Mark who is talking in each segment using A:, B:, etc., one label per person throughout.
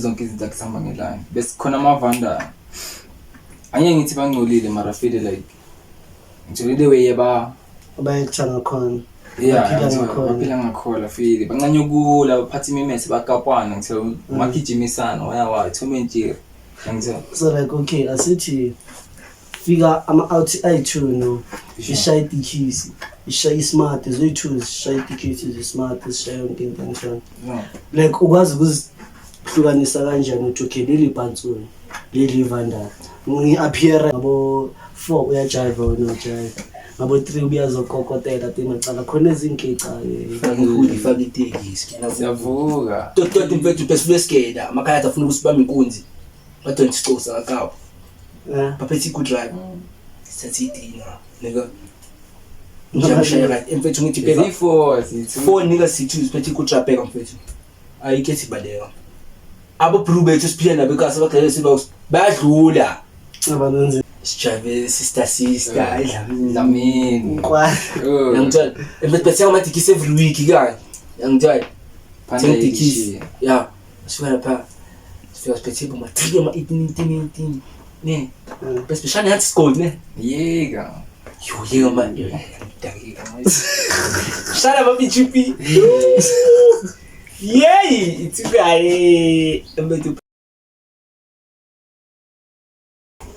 A: zonke izinto akusamba ngelanga bese khona amavanda angeke ngithi bangcolile mara feel like nje the way
B: abayekuthanga khona
A: baphila ngakhola feel bancanyukula baphatha imimese bakapana ngithe makijimisana wayawa thomentiri ngithe
B: so like okay asithi fika ama-out i2 no ishaye tikisi ishaye smart izoyi-2 ishaye tikisi ismart ishaye yonke into njalo like ukwazi ukuzihlukanisa kanjani ukuthi okay leli bhansoni leli vandala ngi-appear ngabo 4 uyajiva wena ujayiva ngabo 3 uyazokokotela timacala khona ezinkica
C: ngihuli faka itekisi
A: siyavuka
C: toto mfethu pesifeskeda amakhaya afuna ukusibamba inkunzi bathi ngisixosa ngakawo baphethe good drive sathidina nigga njamshaya right mfethu ngithi phela phone nigga sithi siphethe good drive bheka mfethu ayikethi badeka abo prove bethu siphila nabo kasi bagcwele siba bayadlula
B: abanenze
C: sijabe sister
A: Lamini
B: kwa
C: yangitshela bese amatikisi every week kanye yangitshela
A: phanda
C: tikisi yeah sifika lapha sifika siphethe boma 3 ama 18 ne bese bishane hathi school ne
A: yeka
C: yo man dakika shara babi chipi yey itsukaye embetu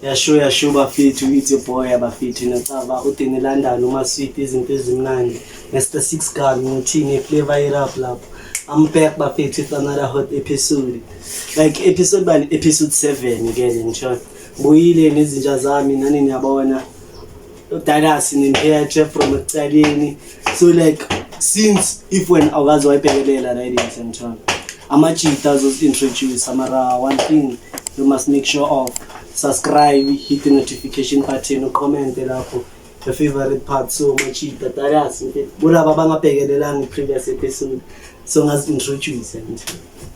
B: yasho bafethu it's your boy abafethu nacaba udini London uma sweet izinto ezimnandi Mr 6 gun ngithini flavor irap lapho I'm back bafethu with another hot episode like episode 7 ngeke ngisho buyile nezinja zami nani niyabona udalasi nimphethe from ecaleni so like since if when awukazi wayibhekelela ladies and gentlemen amachita azos introduce amara one thing you must make sure of subscribe, hit the notification button, comment lapho your favorite part so much dalasi bulaba bangabhekelelanga previous episode so ngazi introduce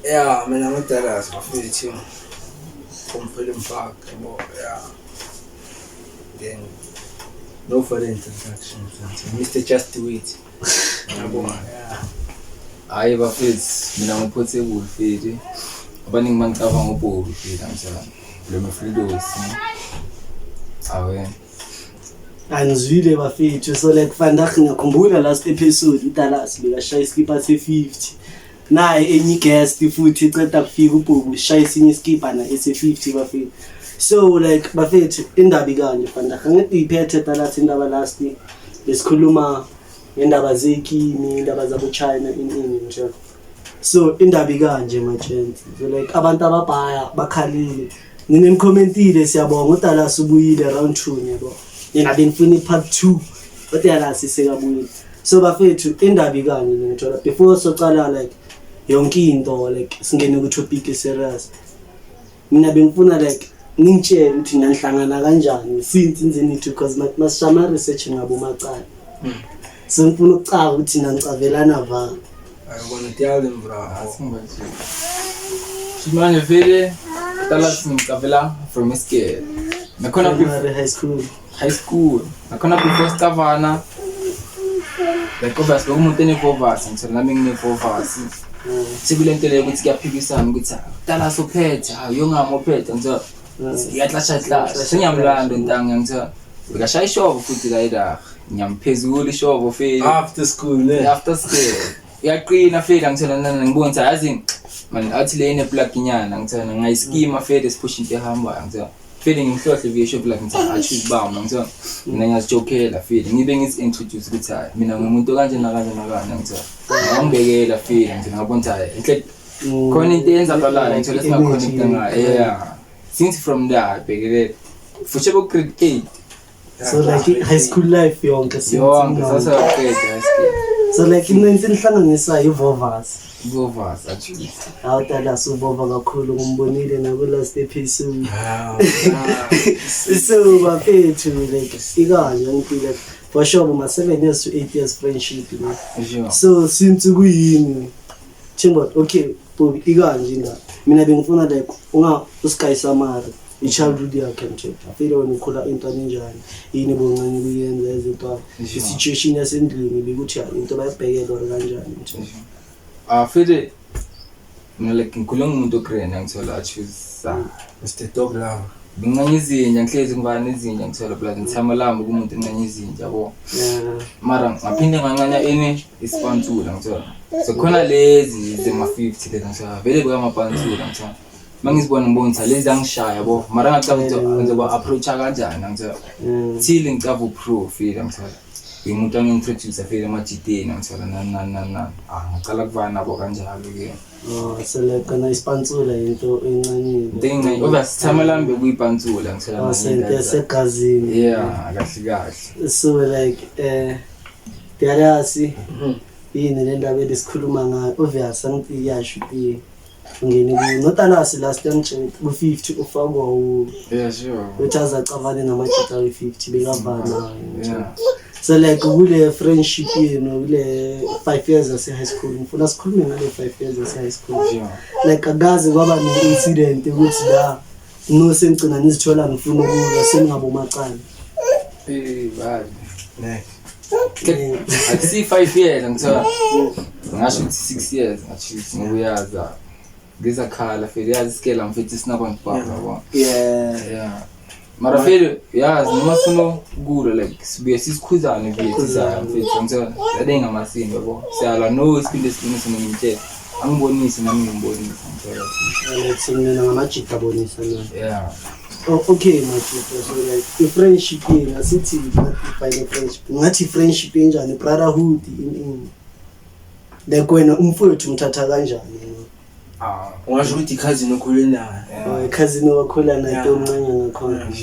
C: yeah mina ngodalasi bafethu from Film Park yeah then no further introductions Mr Just Do It yabona yeah
A: hayi bafethu mina ngiphothebule fethu abaningi mangicabanga ngobhobi fethu ngizana lo Fridos awe
B: anizwile bafethu so like vandag ngiyakhumbula last episode uDallas bekashaya iskipa se50 naye enye guest futhi iceda kufika ubhuku shaya isinye iskipa na ese50 bafethu so like bafethu indaba ikanje vandag ngithi iphethe Dallas indaba last besikhuluma ngendaba zekini indaba zabo China in nje so indaba ikanje machent so like abantu ababhaya bakhalile nginemcommentile siyabonga uDallas ubuyile round 2 yabo yena benifuna part 2 uDallas isekabuyile so bafethu indaba ikanye ngithola before soqala like yonke into like singene ku topic serious mina bengifuna like ngitshele ukuthi nanihlangana kanjani since inzeni to because masishama research ngabo macala so ngifuna ukucaba ukuthi nanicabelana va
C: I want to tell them bro
A: asingathi simanje vele Dallas ngicabela from scale nakhona high school nakhona first Savannah like obviously umuntu enevovasi ngithola nami nginevovasi sekulento leyo ukuthi kuyaphikisana ukuthi Dallas uphethe yongamo uphethe ngithola yatlasha sengiyamlanda intanga ngithola bekashaya ishovo futhi la ngiyamphezulu ishovo feli
C: after school
A: yaqina feli ngithola ngibona ukuthi yazi man athi le ine plug inyana ngithola ngayiskima feli sipush into ehamba ngithola feli ngihlohle visho plug ngithola achieve bawo ngithola mina ngiyazijokela feli ngibe ngizi introduce ukuthi mina ngumuntu kanje nakanje ngithola ngibekela feli ngithola ngabona ukuthi khona into eyenzakalayo ngithola singakhona ngayo yeah since from there bekele futhi grade 8
B: so like high school life yonke
A: sasa grade high school
B: so like into enihlanganisa ivovas
A: actually
B: Dallas ubova kakhulu ngumbonile na ku last episode so bafethu like ikanye ngifile for sure ma 7 years to 8 years friendship so since kuyini chimbo okay bobi ikanje nda mina bengifuna like usky samari i-childhood yakhe nje afile wena ukhula into njani yini bonqane kuyenza izinto i-situation yasendlini bekuthi into bayibhekela kanjani nje
A: fede mina like ngikhuluma umuntu ogrand ngithola choose
C: Mr. Dog la.
A: nginganye izinja ngihlezi ngibani izinja ngithola plus ngithama lami kumuntu nginganye izinja yabo mara ngaphinde ngancanya ene ispansula ngithola so khona lezi zema 50 lezi ngithola vele buyamapansula ngithola mangizibona ngibonisa lezi angishaya yabo mara ngicabanga ukuthi ngizoba approach kanjani ngithola till ngicaba uproof ile ngithola umuntu angintroduce afike emajiteni ngithola nana ngicala kuvana nabo kanjalo ke
B: seleka na ispansula into encanyile
A: dinga obasithama lambe kuyipansula ngithola
B: sente segazini
A: yeah kahle
B: so like Tiarasi yini le ndaba esikhuluma ngayo obvious angithi iyasho ipi ngene ku notalasi last time ku 50 ufakwa
A: yeah sure
B: uchaza cavani namachita we 50 bekavana so like kule friendship yenu kule 5 years ase high school ngifuna sikhulume ngale 5 years ase high school like akaze kwaba ne incident ukuthi la no sengcina nizithola ngifuna ukuza sengabo maqala
A: bad next akusi 5 years ngithola ngasho ukuthi 6 years ngathi ngokuyaza ngizakhala feli yazi scale amfethi sinakho ngibaba yeah mara feli yazi noma sono kulo like sibuye sisikhuzane viyethisayo amfethi ngithola yadenga masini yabo siyala no isipinde siqinise ngimthethe angibonise nami ngimbonise ngithola
B: like simnena ngamajita bonisa na
A: yeah
B: okay machito so like friendship yena sithi define friendship ngathi friendship enjani brotherhood in like wena umfowethu umthatha kanjani
C: ungasho ukuthi cousin okhulena
B: cousin wakhula naye omncane ngakhona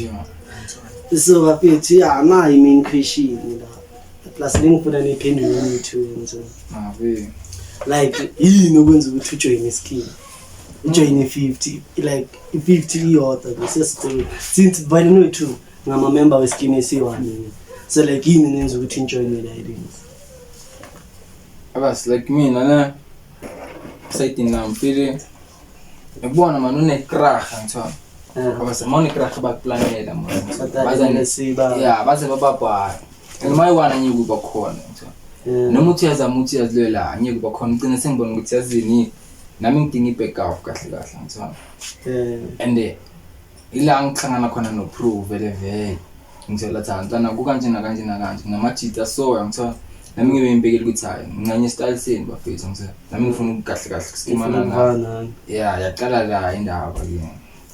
B: so bafethi na I mean question la plus lengifuna nephendulo yethu yenzo like yini okwenza ukuthi ujoin ischeme ujoin 50 like 50 iyodwa besesiqolo since vale no2 ngama member wescheme esiwani so like yini nenza ukuthi join le ideas
A: abas like mina na site ngamfile ngibona manje une crash ngithola abase mone crash bakuplanela manje
B: bazane siba
A: yeah baze bababha noma iwana nyuku bakhona ngithola noma uthi yazama uthi yazilwela nyuku bakhona ugcina sengibona ukuthi yazini nami ngidinga ibackup kahle ngithola and ila ngihlangana khona no proof vele ngithola thantana kukanjena ngamajita so ngithola nami ngibe ngibekela ukuthi hayi nganye style seni bafethu ngithola nami ngifuna kahle kusimana
B: ngana
A: yeah yaqala la indaba ke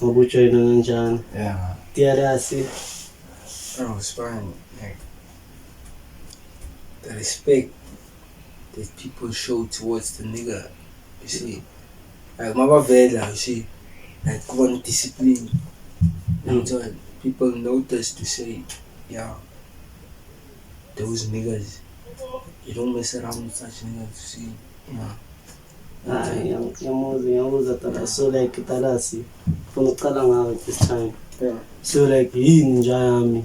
B: ngokujoyina kanjani
A: yeah
B: Tiarasi
C: it's fine like the respect that people show towards the nigga you see like mabavela you see like kuba discipline and people notice to say yeah those niggas you don't mess around with such niggas you see
B: yamuza tala so like Tiarasi from uqala ngayo this time so like yini njami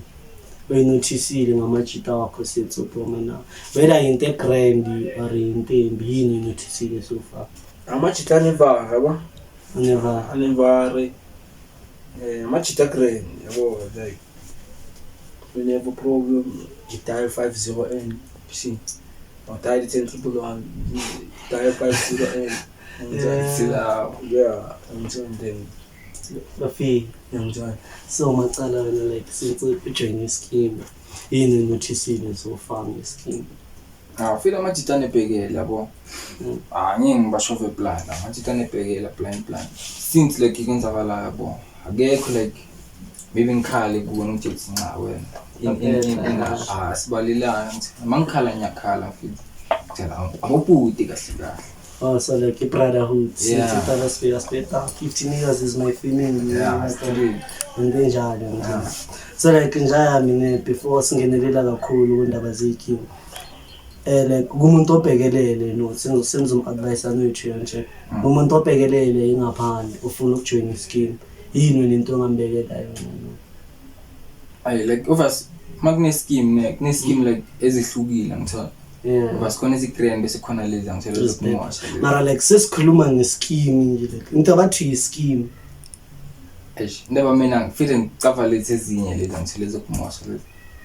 B: uyinotisile ngamajita wakho sethu promena whether into grand or into yini uyinotisile so far
C: amajita never yabo never amajita grand yabo like when you have a problem you dial 50N you see or dial 1011 dial 50N yeah and then
B: bafi so macala wena like since ujoin ischeme yini notisile so far ngescheme
A: feel amajita nebhekela yabo ngeke ngibashove plan amajita nebhekela plan since like ikwenzakala yabo akekho like maybe ngikhale kuwona ukuthi nca wena sibalilana mangikhala ngiyakhala futhi ngitshela awubuti kahle
B: so like brotherhood since Tiarasi spent 15 years is my family and then njalo so like njaya mina before singenelela kakhulu kwindaba zekhini like kumuntu obhekelele no senzo advice anethu nje umuntu obhekelele ingaphandle ufuna ukujoin ischeme yini into ngambekela yona
A: ay like overs magne scheme like ezihlukile ngithola basikhona izigrand bese khona lezi ngithola lokumosha
B: mara like sesikhuluma ngescheme nje like into abathi ischeme
A: ndaba mina ngifile ngicava lezi ezinye lezi ngithola lokumosha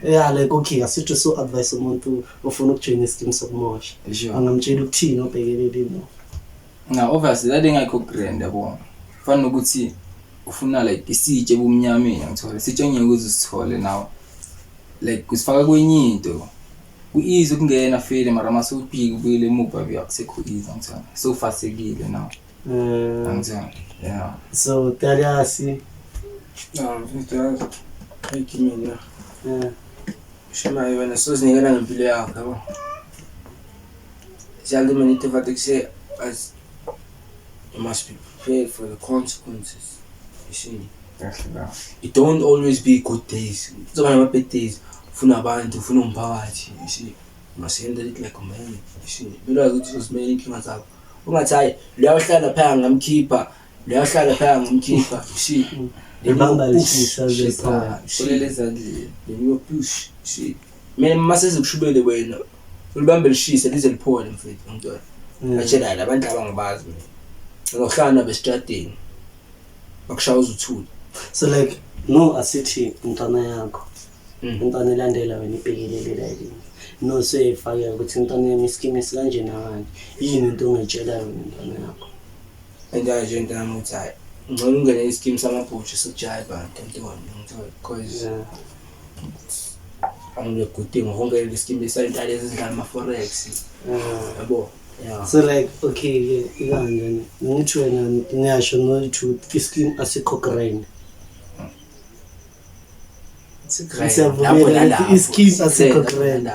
B: yeah like okay asithi so advice umuntu ofuna ukujoin ischeme sokumosha angamtshela ukuthini obhekelele no
A: na obviously that engayikho grand yabo fana nokuthi ufuna like isitshe bomnyameni ngithola isitshe ngeke uzisithole now like kusifaka kwenye into ku-easy ukungena file mara mase ubhike ubuyele emuva akusekho easy ngithola so fasekile now ngithola yeah
B: so Taliasi
C: mfethu ayikimina shema yena sozinikela ngempilo yakho yabo seldom need to say as you must be prepared for the consequences. You see, it don't always be good days. It's not bad days. Funa abantu, funa umphakathi. You see, you must handle it like a man. You see, mina ukuthi uzimele inkinga zakho. Ungathi uyahlala phaya ngamkhipha, uyahlala phaya ngamkhipha. You see,
B: ebamba lishisa
A: shisa kulele ezandleni
C: then you push. You see, mina maseze kushubele wena. Ulibambe lishisa lize liphole mfethu ngithola. Atshela abantu abangibazi mina. Ngohlana besitradini. Bakushawuza uthuli.
B: So like no asithi umntwana yakho. Umntwana elandela wena ibhekelele la yini. No sefaka ukuthi umntwana yami iskimi sikanje nakanje. Yini into ongayitshela wena umntwana yakho?
C: Endaje into nami uthi hayi. Ngcono ungene iskimi samabhutsha sokujiva ntantoni ngithola because angikuthi ngihongele iskimi esayintala ezindala ama forex. Yabo. Yeah.
B: So like okay ikanjani ngithi wena ngiyasho no truth ischeme asikho grind siyavumela ischeme asikho grind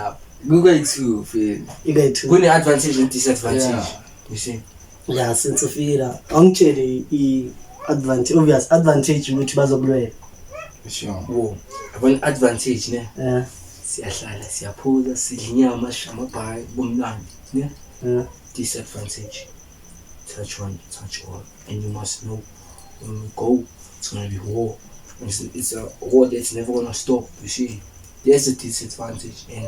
A: kukayi-2 file
B: ikayi-2
C: kune advantage and disadvantage you see
B: yeah since ufira angitshele i-advantage obvious advantage ukuthi bazokulwela
A: sure
C: wo abona advantage ne siyahlala siyaphuza sidla inyama shamabhayi bomnandi ne disadvantage touch one touch all and you must know when we go it's gonna be war. It's a war that's never gonna stop. You see, there's a disadvantage and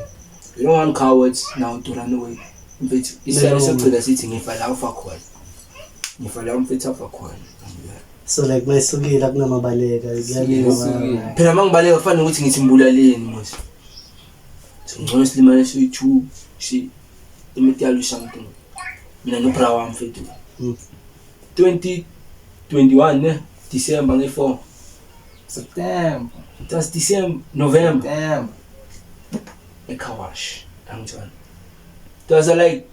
C: you don't want cowards now to run away. But it's up to the city if I allow for one. If I allow fit up for one.
B: So like mayisukile kunamabaleka
A: Sukile.
C: Phela mangibaleka kufanele ukuthi ngithi mbulaleni mos. So ngcono silimane soyi2 shi imithalo something. Mina no brawa mfethu. 2021 ne December nge4
A: September
C: it was December November
A: damn
C: Ekawash angitshela it was like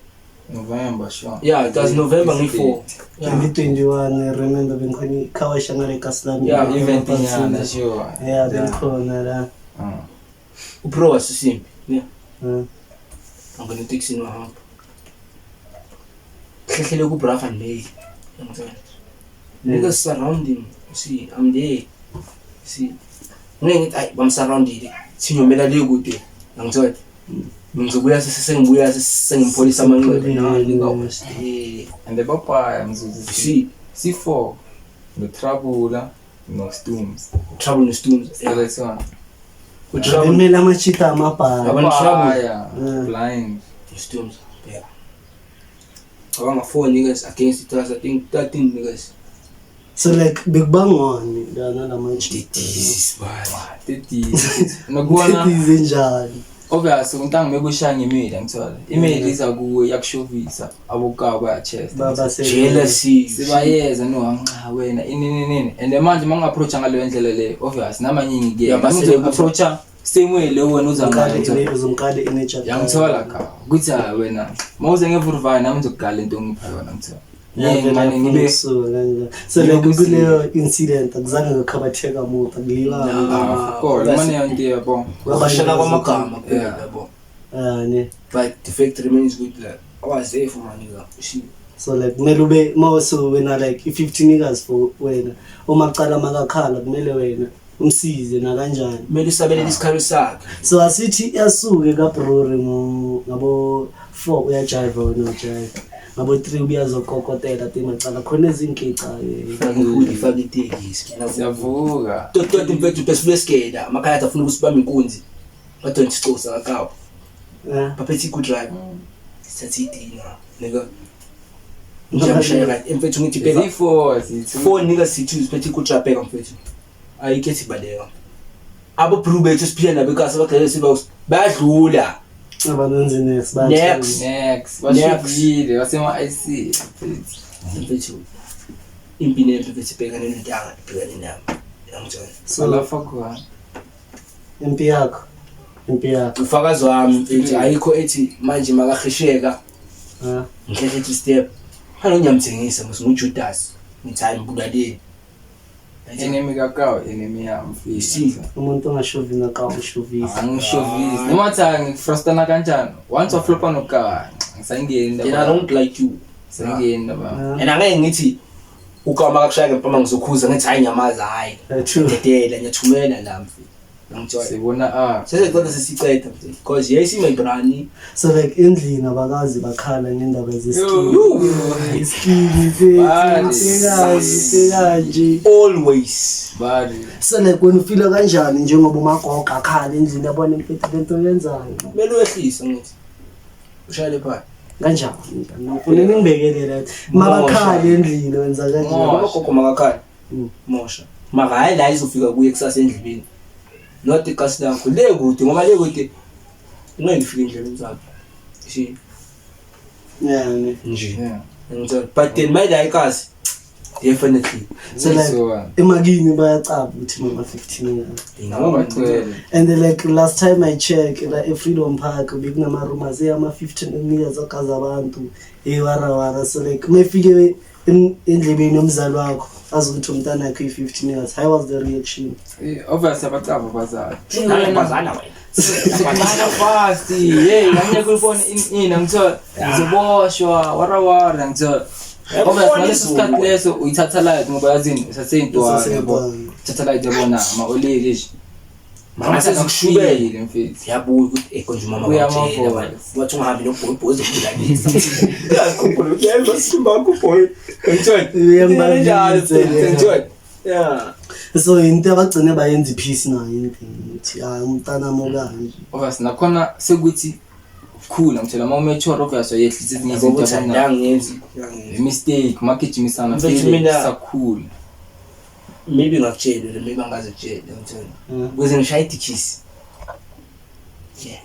A: November sure
C: yeah it was November nge4
B: 2021 remember bengikhona khawasha ngale kaslami
C: yeah
A: event inyana sure
B: yeah bengikhona la
C: upro wasisimbi yeah angene taxi no hamba hlehlele ku brafa May angitshela niggas surrounding see I'm there see ngithi I'm surrounded sinyomela le kude angithola ngizobuya sengimpolisa amanqebe ngingawo
A: and the papa mzuzu
C: see
A: C4 no trouble no storms
C: trouble no storms
A: selection
C: ku trouble
B: bemela amachita amabhala
C: Abantu trouble
A: blind
C: storms yeah awanga 4 niggas against us I think 13 niggas
B: so like big bang one dana lamachita
C: this
A: nokubona
B: izenjani
A: obvious untangi mekushaya ngemeli ngithola imeli iza kuwe yakushovisa abokawo baya chest
B: baba
C: jealousy
A: sibayeza no wena inini and manje mangaapproach ngaleyo ndlela le obvious namanye ngike approach same way lo wena
B: uzomkale inature
A: yangithola ka kuthi wena mawuze ngevurvana nami ngizokugala into ngipha yona ngithola ngimane ngibe
B: so like kuleyo incident akuzange ngakhabatheka muntu ngiyila
A: kodwa manje yonke yabo
C: wabashaka kwamagama kuphela yabo
B: ne
C: but the fact remains good like I was there for my nigga she
B: so like kumele ube mawuso wena like 15 niggas for wena umaqala makakhala kumele wena umsize na kanjani
C: kumele usabelele isikhalo sakhe
B: so asithi yasuke kaBrori ngabo 4 uyajive wena ujive ngabo 3 ubiyazokokotela timacala khona ezinkica
C: ngihudi faka itekisi
A: siyavuka
C: toto mfethu besibeskeda amakhaya afuna ukusibamba inkunzi bathonje isicosa akawo baphethe good drive sathi idina nigga njamshaya mfethu ngithi beka
A: C4
C: nigga C2 siphethe good drive beka mfethu ayikethi baleka abo brew bethu siphila nabekasi bagcwele siba bayadlula
B: abanenzi next
A: bashivile wasema IC
C: mfethu impilo emfethu ibhekane nentanga ibhekane nami yangithola
A: so lafa kwa
B: impi yakho
C: ufakazi wami ethi ayikho ethi manje makahisheka ngikhethe step halo nyamthengisa musuJudas ngithaya mbudaleni
A: enemy kakao enemy yami
C: isi
B: umuntu ongashovina ka ushovisa
A: angishovisi noma thangi frustana kanjani once waflopa nokaka ngisangena
C: and I don't like you
A: sangena ba
C: and angeke ngithi ukama kakushaya ngempama ngizokhuza ngithi hayi nyamaza hayi dedela ngiyathumela la mfethu ngithola
A: sibona
C: sesicela sisiceda because yayisima ibrani
B: so like endlini abakazi bakhala ngendaba
A: Bari.
B: zeskini
C: always
A: bari
B: so like when ufila kanjani njengoba umagogo akhala endlini yabona impethu lento yenzayo
C: kumele wehlise ngithi ushayele phansi
B: kanjani ufuna ningibekele makakhala endlini wenza kanjani
C: abagogo makakhala mosha maka hayi la izofika kuye kusasa endlini not ikasi lakho le kude ngoba le kude ngeke ngifike endleleni zakho ishi
B: yeah
C: nje but then my ikasi definitely
B: so like emakini bayacaba ukuthi mama 15
A: ngabagcwele
B: and like last time I check la eFreedom Park bekunama rumors ama 15 years akaza abantu ewarawara so like mayifike endlebeni yomzali wakho azokuthi umntana wakhe 15 years how was the reaction
A: obviously abacaba bazali
C: bazana wena
A: Bana fast hey nganye kulibona ina ngithola ngizoboshwa warawara ngithola obviously ngaleso sikhathi leso uyithatha light ngoba yazini saseyintwana yabo satellite yabona ma-olile nje
C: mase zikushubele
A: mfethu
C: yabuya ukuthi konje mama wamtshela wathi ungahambi nobhoyibhoyi zokulanisa yakukhumbula ukuthi yena simba kubhoyi ngithola ngithola yeah
B: so into abagcine bayenza ipeace nayo into umntana mokanje
A: obviously nakhona sekuthi cool ngithola uma umature obviously yehlisa ezinye izinto
C: yangenzi
A: mistake makijimisana
C: Mfethu
A: sakhulu
C: maybe ngakutshela maybe angazitshela ngithola ukuze ngishaya idikhisi yeah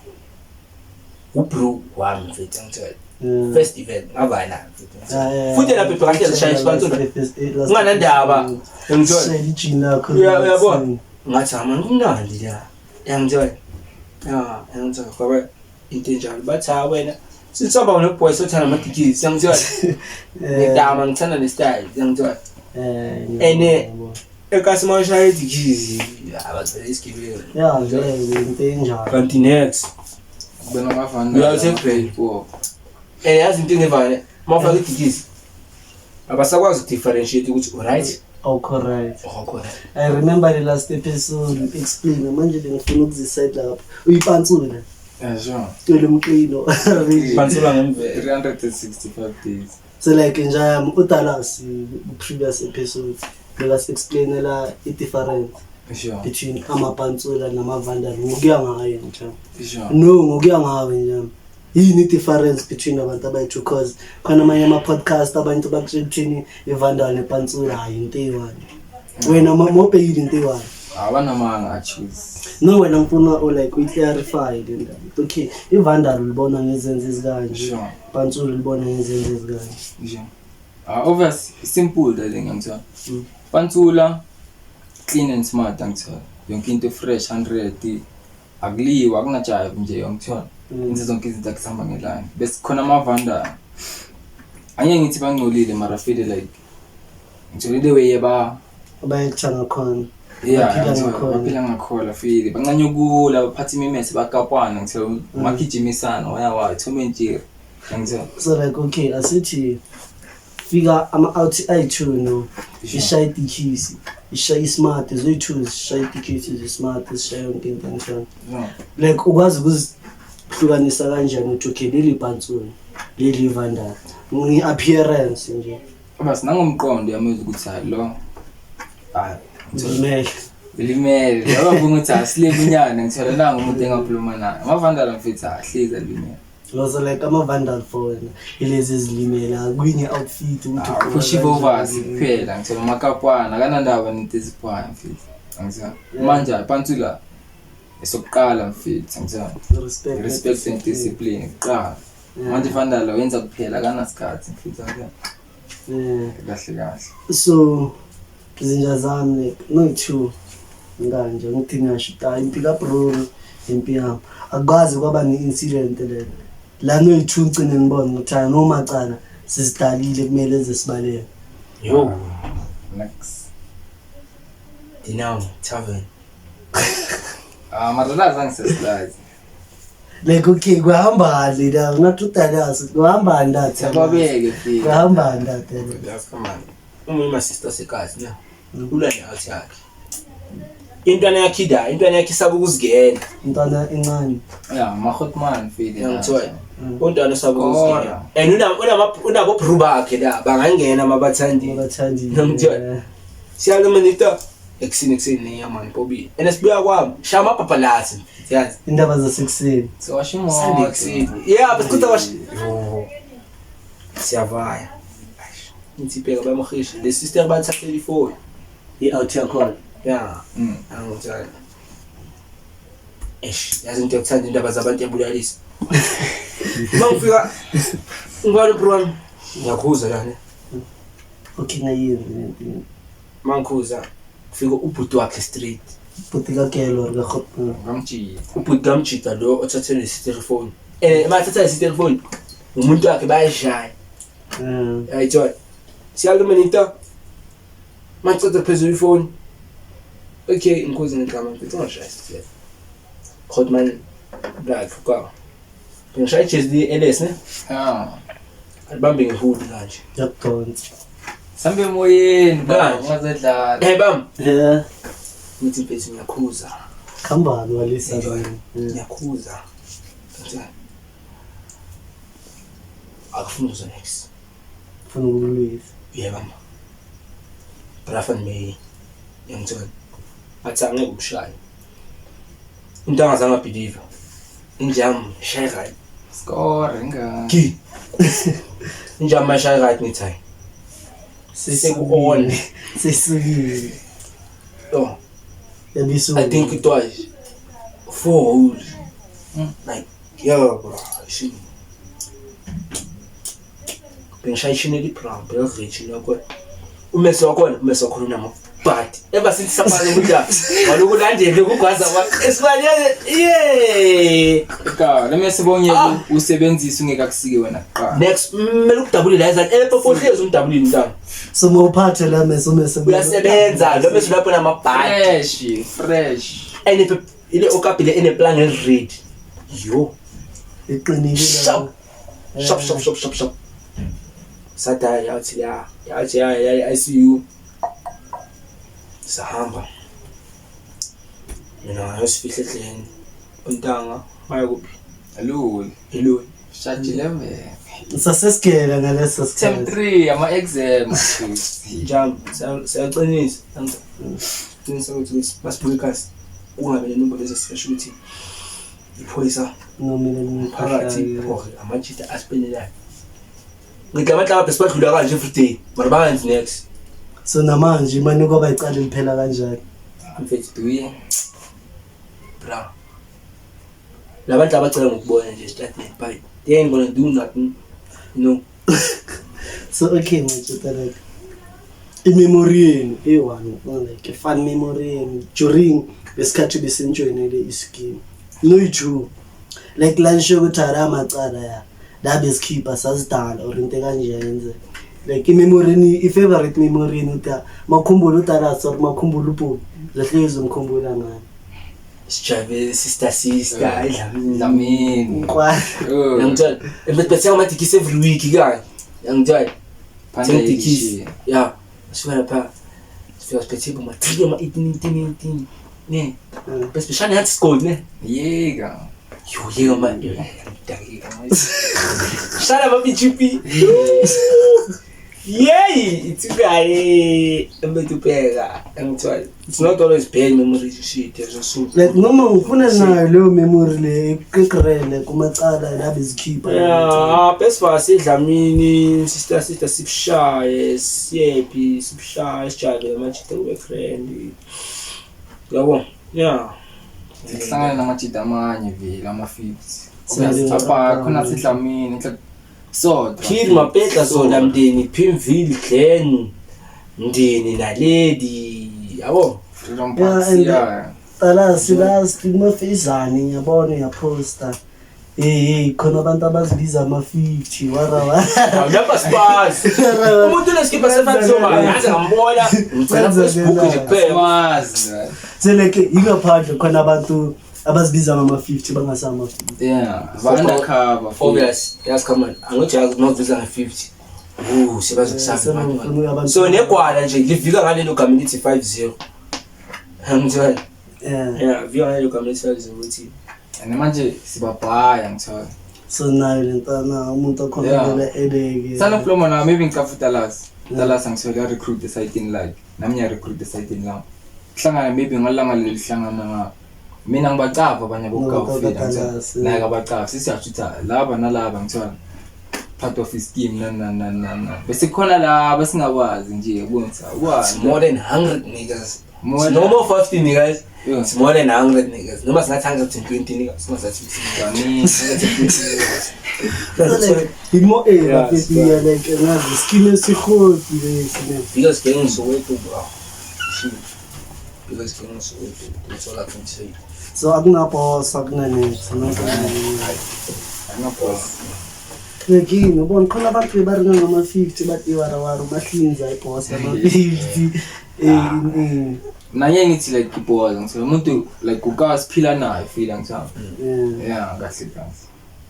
C: ubro wami mfethu ngithola first event ngabana futhi lapha ebhakade lashaya isipantula unganandaba ngithola
B: ijini lakho
C: uyabona ngathi amangimnandi la yangithola ngithola ngoba into enjalo bathi wena sithomba nobhoy sothana amadikisi yangithola ngidama ngithanda le style yangithola ene ekasima ushaya idikhisi abazele isigibelo
B: yeah into enjalo
C: kanti next
A: kubona ngavana
C: uyathe yazi into ngevane mawufaka idikhisi abasakwazi ukudifferentiate ukuthi right
B: oh correct
C: correct
B: I remember the last episode explain manje ngifuna ukuziside lapho uyipantsula
A: sure
B: tole umqino
C: pantsula ngemvelo
A: 365 days
B: so like nje uDallas previous episode let's explain la difference
A: sure
B: between amapantsula namavandal ngokuya ngayo nje
A: sure
B: no ngokuya ngayo nje yini difference between abantu abayithu because khona amanye ama podcast abantu bakuthini ivandal nepantsula hayi into eyiwani wena mobhekile into eyiwani
A: abanamanga achoose
B: no wena ngifuna like we clarify le ndaba okay ivandal ulibona ngezenzo ezikanje
A: sure
B: pantsula ulibona ngezenzo ezikanje
A: sure obviously simple that thing ngithola pantsula clean and smart ngithola yonke into fresh 100 akuliwa akunajayive nje ngithola into zonke izinto akusamba ngelanga bese khona amavanda angeke ngithi bangcolile mara feel like ngithola the way
B: abayekuthanga khona
A: baphila ngakhola feel bancanyukula baphatha imimese bakapwana ngithola makijimisana wayawathi umentshiri ngithola
B: so like okay asithi fika ama-out ayi-2 no ishaya idikhisi ishaya ismart zoyi-2 zishaya idikhisi zismart zishaya yonke into njalo like ukwazi ukuzihlukanisa kanjani ukuthi okay leli pantsula leli vandala ngi-appearance nje
A: basi nangomqondo yami ukuthi hayi lo
B: limele
A: laba bunga ukuthi asilibunyana ngithola nanga umuntu engakhuluma naye amavandala mfethu ahleza limele
B: lozo like ama-vandal for wena ilezi ezilimela kwinye outfit ukuthi
A: pushive-overs kuphela ngithola amakapwana akanandaba nento eziphayo mfethu angithola manje pantsula esokuqala mfethu angithola respect and discipline kuqala manje vandala wenza kuphela akanasikhathi mfethu angithola kahle.
B: So izinja zami like no2 nganje ngithi ngiyashita impi kaBro impi yami akwazi kwaba ne-incident le la no2 ngcine ngibona ukuthi noma cala sisidalile kumele ezesibaleke
C: yo
A: Next.
C: Dinamo Tavern
A: Marala zangisesilazi.
B: like okay kuhamba la ungatudalasa kuhamba ndathi
A: Siyababeke fika.
B: kuhamba ndathi
C: that's come on my sister sekazi na ulane out yakhe intwana yakhe isaba ukuzigena
B: intwana encane
A: Yeah, Mahotman fika.
C: ngithola untwana isaba ukuzigena and unabo bro bakhe la bangangena mabathandi
B: abathandi
C: ngithola siyalumanita eksini neyaman Bobby enesibuya kwami shama papalasi siyazi
B: indaba zasekuseni
A: So washimo.
C: Sunday eksini yeah but kuthi wash siyavaya ngitsipeka bayamohisha le sister bathathe ifoni
B: i-out yakhona
C: yeah angitshela yazi into yokuthanda indaba zabantu ebulalisa mangifika ngibona bro ngiyakhuza la ne
B: okay ngayenzi
C: mangikhuza kufika ubhuti wakhe street
B: putika kelo ngakhopa
A: Ngamchi.
C: ubhuti kamjita lo othathe le sister phone mathatha le sister phone umuntu wakhe bayashaya ayithola siyalumanita macede phezulu ifoni okay ngikhuza ngigama mfethu ngashaya sister Hotman black ka ngishaya chesdi LS ne albambe ngehood kanje
B: yakudonsa
A: Sambe moyeni
C: Manje.
A: ngazedlala.
C: bam
B: yeah
C: ngithi mfethu ngiyakhuza
B: khambani walisa
C: ngiyakhuza kanjani akufuna uzo next
B: funa ukulwisa
C: yebo mama brafan me yangithola athi angeke umshaye into angazange believe injam shy right
A: Score nga.
C: ki injam shy right ngithi sekuone
B: sesukile
C: oh
B: yabisu
C: I think it was 4 holes like yeah bro she bengishayishinele ibrand beyirich lokho umese wakhona nama but ever since samanye ukuthi walokulandele ukugwaza wakhe esibanyane
A: Ka lemesibonye usebenzisa ungekakusike wena kuqala.
C: next mele ukudabule la izani epopohlezi umdabulini ntanga
B: so ngophathe la mesomese
C: uyasebenza lo mase lapho nama but
A: Fresh.
C: ene ile okapile ene plan red yo
B: iqinile
C: shop sata yathi ya ICU sahamba mina yosifihle hleni untanga maya kuphi
A: Hello.
C: hello
A: Shot 11.
B: sasesigela ngaleso
A: Term
B: sikhathi
A: 3 ama exam.
C: jam sayaqinisa qinisa ukuthi basibukasi kungabe nenombolo ezesifesha ukuthi iphoyisa
B: nomina
C: phakathi amajita asipendelayo ngicabanga lapha sibadlula kanje every day marabanzi next
B: so namanje imani kwaba icala liphela kanjani
C: mfethu
A: Duye.
C: bra labantu abacela ngokubona nje statement but they ain't gonna do nothing no
B: so okay manje imemory yenu e1 like fun memory yenu during besikhathi besenjoyinele ischeme no like lunch ukuthi amacala ya la besikhipha sasidala or into kanje yenze like imemory i-favorite memory uta makhumbula uTarasa or makhumbula uBhulu zehlezi umkhumbula ngani
C: sijabe sister
A: Dlamini.
C: ngiyangitshela emfethu amatikisi every week kanye ngiyangitshela
A: Phanda
C: tikisi yeah sifika lapha sifika siphethe ma 3 ama 18 ne especially at school ne
A: Yega.
C: yeka man shara babichipi yay itsukaye embetupeka ngithola it's not always bad memory shit so
B: like noma ufuna nayo leyo memory le iqeqrele kumacala la bezikhipha
C: yeah best for Dlamini sister sibshaye siyepi sibshaye sijale amachita we friend yabo yeah
A: Sihlangana namachita amanye vile ama 50. Apha khona sidlamini so
C: Kid Mapeta zona mndeni Pimville Glen mndeni naledi yabo
A: freedom
B: Yeah,
A: parks
B: and
A: yeah
B: last ngimafezane ngiyabona uyaposta khona abantu abazibiza ama-50 wara
C: awunapa spazi umuntu uneskipa sefatsoma ngaze ngambona ngicela Facebook nje kuphela
A: Swazi.
B: seleke ingaphandle khona abantu abazibiza ngama-50 bangasama-50
A: Yeah, undercover.
C: obvious yes come on angijazi nokubiza nge50 sebazokusaba
B: abantu
C: so negwala nje livika ngalelo gama lithi 50 ngithola yeah vika ngalelo gama lithi 50 ukuthi
A: And manje sibabhaya ngithola.
B: so nayo lentana umuntu akhombela eleke
A: Sana flomo na maybe ngikafuta las. Dallas angithola recruit the site in like. Nami ya recruit the site in la. Hlangana maybe ngalanga lelihlangana nga mina ngibacava abanye bokufika ngithola. La ngabacava sisiyashutha laba nalaba ngithola. Part of his scheme na. Bese khona la basingabazi nje ubonisa.
C: it's more than 100 niggas
A: More
C: it's no more 50 niggas
A: Yeah.
C: it's more than 100 niggas noma singathi 120 niggas noma singathi 120
B: imo bafethi like ngazi skin esihoti lesine
C: because getting so way to bro because getting so way to it's all I can say
B: so akunaboss akunanethi Legini ubona khona abantu bebaringa ngama-50 bathi warawara bahlinza iboss ama-50
A: Nanye ngithi like iboza ngithola umuntu like ukasiphila naye feel ngithola. Yeah, kahle kahle.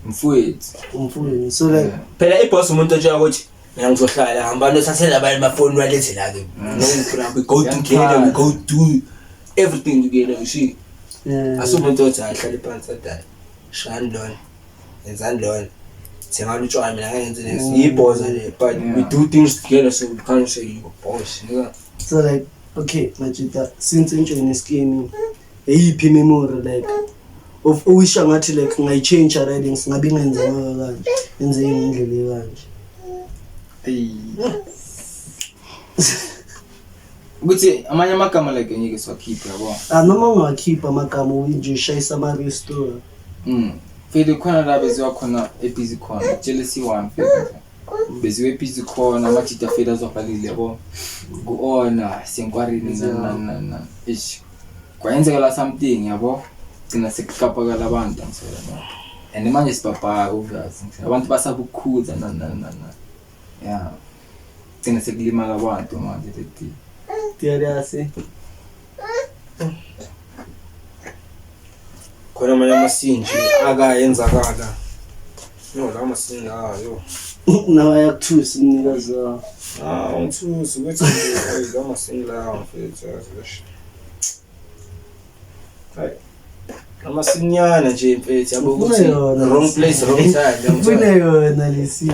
A: Mfowethu.
B: umfuni so like
C: phela iboss umuntu otsha ukuthi mina ngizohlala hamba nothathela abantu amafoni walethe la ke we go together we go do everything together you see asumuntu othi ahlale phansi adala shani lona yenzani lona sengalo utshwala mina ngenze next iboza le but we do things together so we can't say you boss nigga
B: so like okay Majita since enjoying scheme eyiphi memory like of uwisha ngathi like ngayichange already singabe ngenza kanje enze indlela kanje
A: Ukuthi amanye amagama like ngeke siwakhiphe yabo.
B: noma ungakhipha amagama unje shayisa ama restore
A: Fede khona la beziwa khona eBusy khona jealousy one fede. Beziwe eBusy khona Majita fede azobhalile yabo. Kuona senkwarini na. Ish. Kwayenzeka something yabo. Sina sekukapaka labantu ngisola. And manje sibaba obvious. Abantu basabukhuza na. Yeah. Sina sekulimala abantu manje lethi.
B: tiyasi
C: khona manje amasinji akayenzakala no la masinji ayo
B: nawa yakuthusa umnikazi
C: ngithusi ukuthi nje la masinji la mfethu hayi amasinyana nje mfethu yabo ukuthi wrong place wrong time
B: ufune yona lesi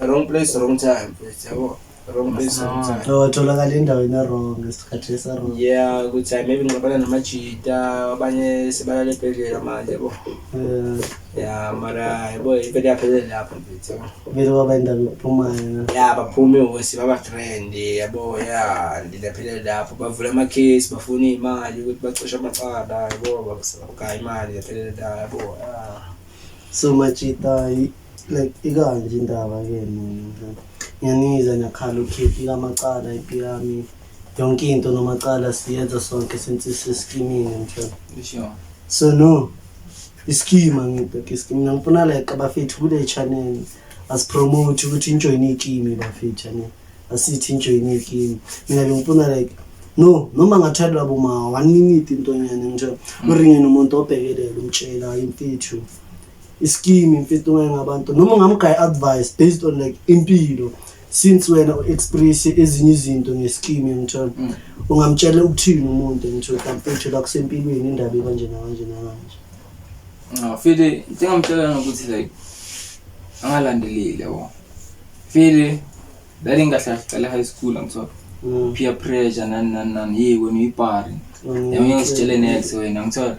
C: wrong place wrong time mfethu yabo wrong place wrong time
B: watholakala endaweni wrong ngesikhathi esa-wrong
C: yeah ukuthi maybe ngingabana namajita abanye sebalale ebhedlela manje yabo yeah mara yabo ivele yaphelele lapho mfethu
B: vele kwaba indaba yokuphumayo
C: yeah baphume wesi baba trend yabo yeah ndilaphelele lapho bavula ama-case bafuna imali ukuthi bacoshe amacala yabo bakaya imali yaphelele lapho yabo
B: so Majita like ikanje indaba ke ngiyaniza nyakhala ukhiphi kamacala ipiyami yonke into nomacala siyenza sonke since siskimini mfana
A: Sure.
B: so no iskima ngibheka iskima ngifuna like abafethu kule channel asipromote ukuthi enjoy nikimi bafethu ne asithi enjoy nikimi mina ngifuna like no noma ngathatha boma 1 minute intonyane nje uringe nomuntu obhekelele umtshela imfethu iskimi mfethu ngabantu noma ngamgaya advice based on like impilo since wena express ezinye izinto ngeskimi ngithola ungamtshela ukuthini umuntu ngithola mfethu la kusempilweni indaba kanje na kanje na kanje
A: Fede ngingamtshela ukuthi like angalandelile yabo. Fede dali ngahlala high school ngithola peer pressure nan yebo uyipari. Yami ngisitshele next wena ngithola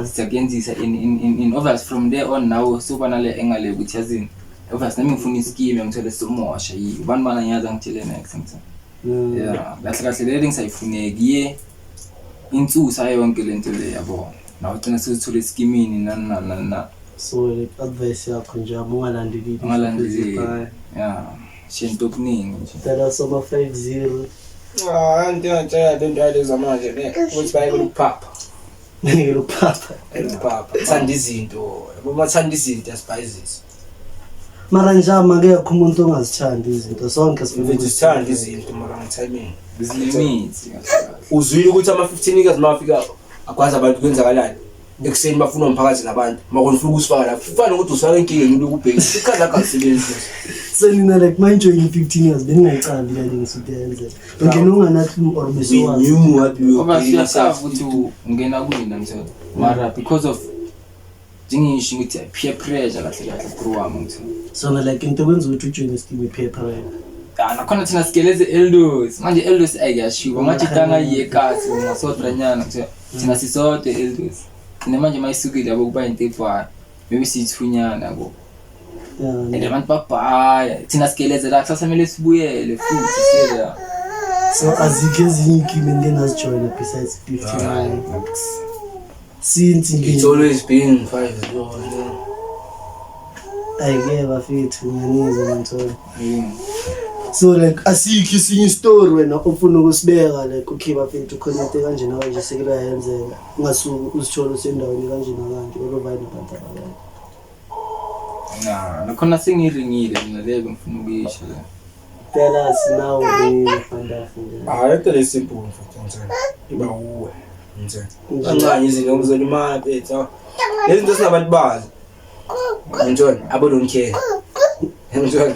A: siyakenzisa in obvious from there on now soba nale engale ukuthi yazini obvious nami ngifuna iskimi ngithola somosha yibo abantu bana ngiyaza ngitshele next ngithola yeah kahle le ngisayifuneki ye insusa yonke lento le yabo nawo ugcina sesithola iskimini na
B: So like advice yakho nje ungalandeli
A: yeah shinto kuningi nje
B: tell us over 50
C: Ngiyatshela lento yaleza manje ne ukuthi bayekupapa. Ngiyelupapa. Thanda izinto. Bomathanda izinto asibhayizisi.
B: Mara njama ke umuntu ongazithandi izinto sonke
C: sithanda izinto mara ngetiming.
A: Limits.
C: Uzwile ukuthi ama 15 years mafika akwazi abantu kwenzakalani. Ekseni bafuna umphakathi nabantu. Makona ufuna ukusifaka la. Kufanele ukuthi usifake inkinga into ukubheka. Ikhaza akasebenzi.
B: Selina like manje in 15 years bengingayicambi kanje ngisudenze. Ngene unganathi or besiwazi.
C: New what you
A: obasiyasava ukuthi ungena kuyina mtholo. Mara because of jingisho ukuthi peer pressure kahle through wami mtholo.
B: So like into kwenza ukuthi ujoin isteam peer pressure.
A: Nakhona thina sigeleze elders manje elders ayashiwa manje tanga yekasi ngasodranyana mtholo. Thina sisodwa elders. Manje mayisukile yabo kuba into efana. Maybe sithunyana ko. And abantu babhaya thina sigeleze la kusasa kumele sibuyele futhi siyela.
B: So azike ezinye inkimi ngenazijoyina besides 59 since
C: it's always been 5
B: ayike bafethu nganize ngithola. So like asikho isinye story wena ofuna ukusibeka like okay bafethu connect kanje nawe nje sekela yenzeka ungasuka usithola sendaweni kanje nakanje olovayina abantu abanye.
A: Nakhona sengiringile mina lebe ngifuna ukuyisho la.
B: Tell us now we find out.
C: Into simple mfuthu ngizela. Iba uwe. Ngizela. Kancane izinto ngizela imali bethu. Lezinto sinabantu bazi. Ngizona abo don't care. Ngizona.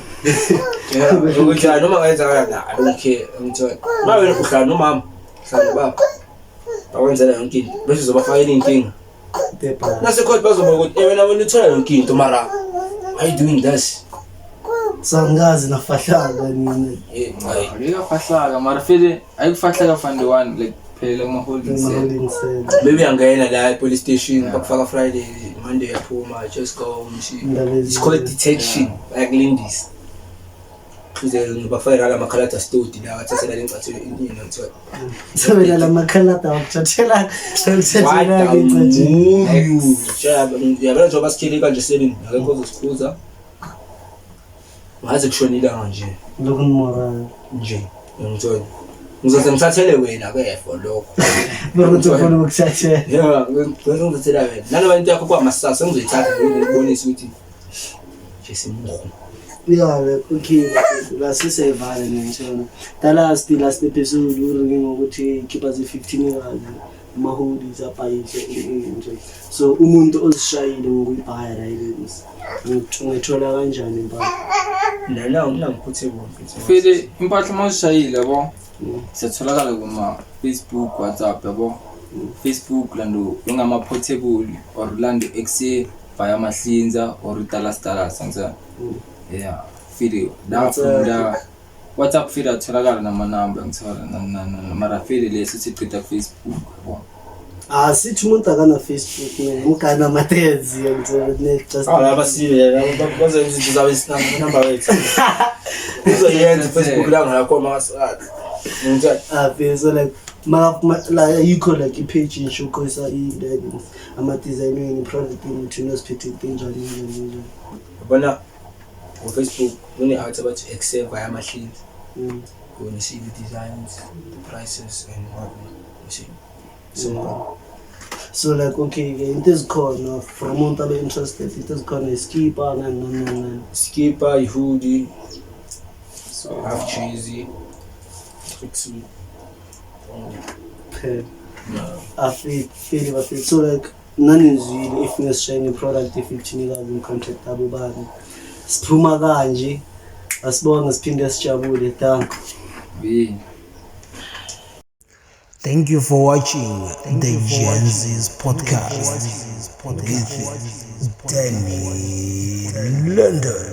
C: Ukuthi noma ngayenzakala la I don't care. Ngizona. Mawe uhlala nomama. Hlala baba. Bawenzela yonke into. Bese uzobafakela inkinga. Nase court bazoba ukuthi wena uthola yonke into mara why you doing this?
B: Sangazi nafahlaka nini.
A: Ayikafahlaka mara phela ayikufahlaka fund one like phela kuma holding cell.
C: Maybe angena la police station bakufaka Friday Monday yaphuma just go it's called detection like Lindis. Kuze ngibafayela la makhalata study la wathathela lencathelo inini ngithola.
B: Sebela la makhalata wakuthathela
C: ngithathela ngencane. Yabona njengoba sikhile kanje selini akekho uzosikhuthaza. Ngaze kushonile kanje.
B: Lokunmora
C: Nje ngithola. Ngizoze ngithathele wena ke for lokho.
B: Ukuthi ufuna ukuthathela.
C: Yeah, ngizothathela wena. Nanoba into yakho kwamasasa ngizoyithatha ngibonise ukuthi nje simuho.
B: Yeah, okay. Last seven and last episode we ngokuthi keeper 15 years mahodies apayise so umuntu ozishayile ngokuyibhaya la ilenzi ngithola kanjani impahla
C: la ngiphuthele
A: phela impahla mawushayile yabo siyatholakala kuma Facebook WhatsApp yabo Facebook lando ngama portable or lando exe via mahlinza or talas ngisa yeah feel that from the WhatsApp feel atholakala namanamba ngithola mara feel leso siqhitha Facebook
B: sithi umuntu akana Facebook ngikana matezi just
C: laba siye bazenza izinto zabe isinamba wethu uzoyenza Facebook la ngakho masathi ngithatha
B: so like la yikho like ipage inshokosa ama design ni product ukuthi unosiphethe kanjani
C: bona on Facebook when you ask about excel via machines when you see the designs the prices and what you see
B: so like okay into is called for umuntu abe interested it is called a skipper and
C: skipper hoodie so half cheesy tracksuit I feel so like none is really if you shiny product if you in contact abubani siphuma kanje asibonga siphinde sijabule
D: Thank you for watching the Genzi's podcast with Danny London.